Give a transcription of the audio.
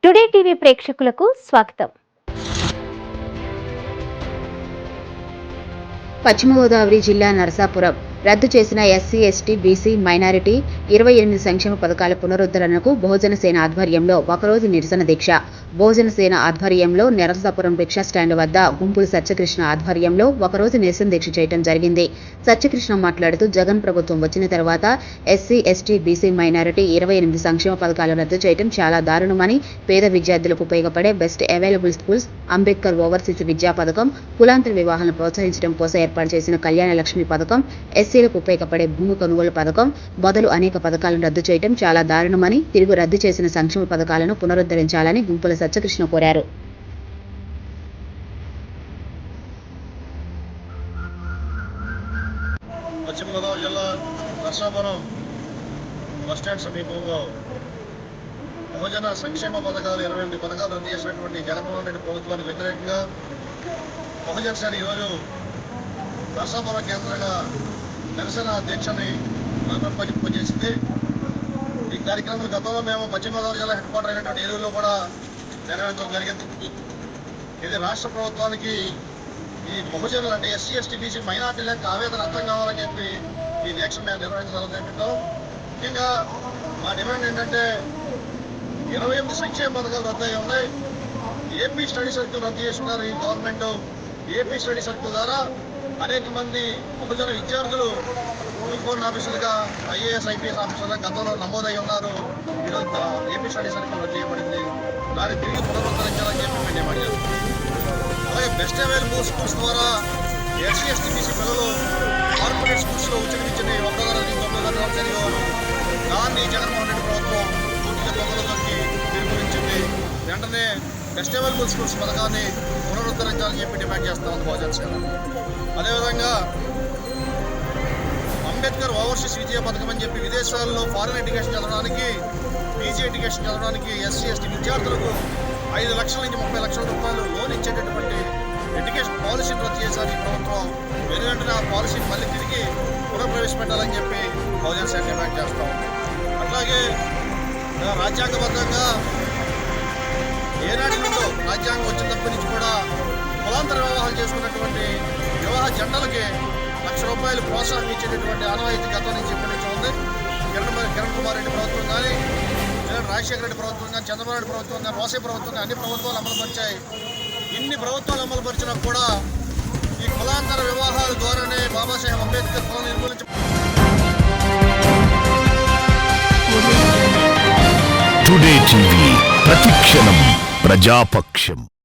Today TV ప్రేక్షకులకు స్వాగతం. పశ్చిమ గోదావరి జిల్లా నరసాపురం రద్దు చేసిన ఎస్సీ, ఎస్టీ, బీసీ, మైనారిటీ 28 సంక్షేమ పథకాల పునరుద్ధరణకు బహుజన సేన ఆధ్వర్యంలో ఒకరోజు నిరసన దీక్ష. బహుజన సేన ఆధ్వర్యంలో నరసాపురం రిక్షా స్టాండ్ వద్ద గుంపులు సత్యకృష్ణ ఆధ్వర్యంలో ఒకరోజు నిరసన దీక్ష చేయడం జరిగింది. సత్యకృష్ణ మాట్లాడుతూ జగన్ ప్రభుత్వం వచ్చిన తర్వాత ఎస్సీ, ఎస్టీ, బీసీ, మైనారిటీ 28 సంక్షేమ పథకాలు రద్దు చేయడం చాలా దారుణమని, పేద విద్యార్థులకు ఉపయోగపడే best available schools, Ambedkar overseas విద్యా పథకం, కులాంతర వివాహాలను ప్రోత్సహించడం కోసం ఏర్పాటు చేసిన కళ్యాణ లక్ష్మి పథకం, ఎస్సీలకు ఉపయోగపడే భూమి కొనుగోలు పథకం మొదలు అనేక పథకాలను రద్దు చేయడం చాలా దారుణమని, తిరుగు రద్దు చేసిన సంక్షేమ పథకాలను పునరుద్ధరించాలని గుంపుల సత్యకృష్ణ కోరారు. పశ్చిమ గోదావరి జిల్లా నరసాపురం బస్టాండ్ సమీపంలో బహుజన సంక్షేమ పథకాలు 28 పథకాలు రద్దు చేసినటువంటి జగన్మోహన్ రెడ్డి ప్రభుత్వానికి వ్యతిరేకంగా బహుజన సేన ఈరోజు నరసాపురం కేంద్రంగా నిరసన దీక్షని పనిచేసింది. ఈ కార్యక్రమం గతంలో మేము పశ్చిమ గోదావరి జిల్లా హెడ్ క్వార్టర్ అయినటువంటి ఏలూరులో కూడా నెరవేర్చడం జరిగింది. ఇది రాష్ట్ర ప్రభుత్వానికి ఈ బహుజనులు అంటే ఎస్సీ, ఎస్టీ, బీసీ, మైనార్టీలకు ఆవేదన అర్థం కావాలని చెప్పి ఈ దీక్ష మేము నిర్వహించాలని. ముఖ్యంగా మా డిమాండ్ ఏంటంటే 28 సంక్షేమ పథకాలు రద్దయి ఉన్నాయి. ఏపీ స్టడీ సర్కిల్ రద్దు చేసుకున్నారు ఈ గవర్నమెంట్. ఏపీ స్టడీ సర్కిల్ ద్వారా అనేక మంది బహుజన విద్యార్థులు గ్రూప్ ఆఫీసర్లుగా, ఐఏఎస్, ఐపీఎస్ ఆఫీసర్లుగా గతంలో నమోదై ఉన్నారు. ఈరోజు ఏపీ స్టడీ సర్కిల్ రద్దు చేయబడింది. దాన్ని తిరిగి పునరుద్ధరించాలని చెప్పి మేము డిమాండ్ చేస్తున్నాం. అలాగే బెస్ట్ అవైలబుల్ స్కూల్స్ ద్వారా ఎస్సీ, ఎస్టీ, బీసీ పిల్లలు కార్పొరేట్ స్కూల్స్లో ఉచిత విద్యని 1వ తరగతి 9వ తరగతి చదివేవారు. దాన్ని జగన్మోహన్ రెడ్డి ప్రభుత్వం పూర్తిగా తొందరలోకి నిర్మూలించింది. వెంటనే బెస్ట్ అవైలబుల్ స్కూల్స్ పథకాన్ని పునరుద్ధరించాలని చెప్పి డిమాండ్ చేస్తా ఉంది బహుజన సేన. అదేవిధంగా అంబేద్కర్ ఓవర్సీస్ విద్యా పథకం అని చెప్పి విదేశాల్లో ఫారెన్ ఎడ్యుకేషన్ చదవడానికి, పీజీ ఎడ్యుకేషన్ చదవడానికి ఎస్సీ, ఎస్టీ విద్యార్థులకు 5 లక్షల నుంచి 30 లక్షల రూపాయలు లోన్ ఇచ్చేటటువంటి ఎడ్యుకేషన్ పాలసీని రద్దు చేశారు ఈ ప్రభుత్వం. వెంటనే ఆ పాలసీని మళ్ళీ తిరిగి పునఃప్రవేశపెట్టాలని చెప్పి బహుజన సేన డిమాండ్ చేస్తాం. అట్లాగే రాజ్యాంగబద్ధంగా ఏనాటి నుండో రాజ్యాంగం వచ్చినప్పటి నుంచి కూడా కులాంతర వివాహాలు చేసుకున్నటువంటి వివాహ జంటలకి ₹1,00,000 ప్రోత్సాహం ఇచ్చేటటువంటి ఆనవాయితీ గతం నుంచి ఇప్పటి నుంచి ఉంది. కిరణ్ కుమార్ రెడ్డి ప్రభుత్వం కానీ, రాజశేఖర రెడ్డి ప్రభుత్వం కానీ, చంద్రబాబు నాయుడు ప్రభుత్వం కానీ, రోసే ప్రభుత్వం కానీ అన్ని ప్రభుత్వాలు అమలుపరిచాయి. ఇన్ని ప్రభుత్వాలు అమలుపరిచినా కూడా ఈ కులాంతర వివాహాల ద్వారానే బాబాసాహెబ్ అంబేద్కర్ కులం నిర్మూలించ టుడే టీవీ ప్రతిక్షణం ప్రజాపక్షం.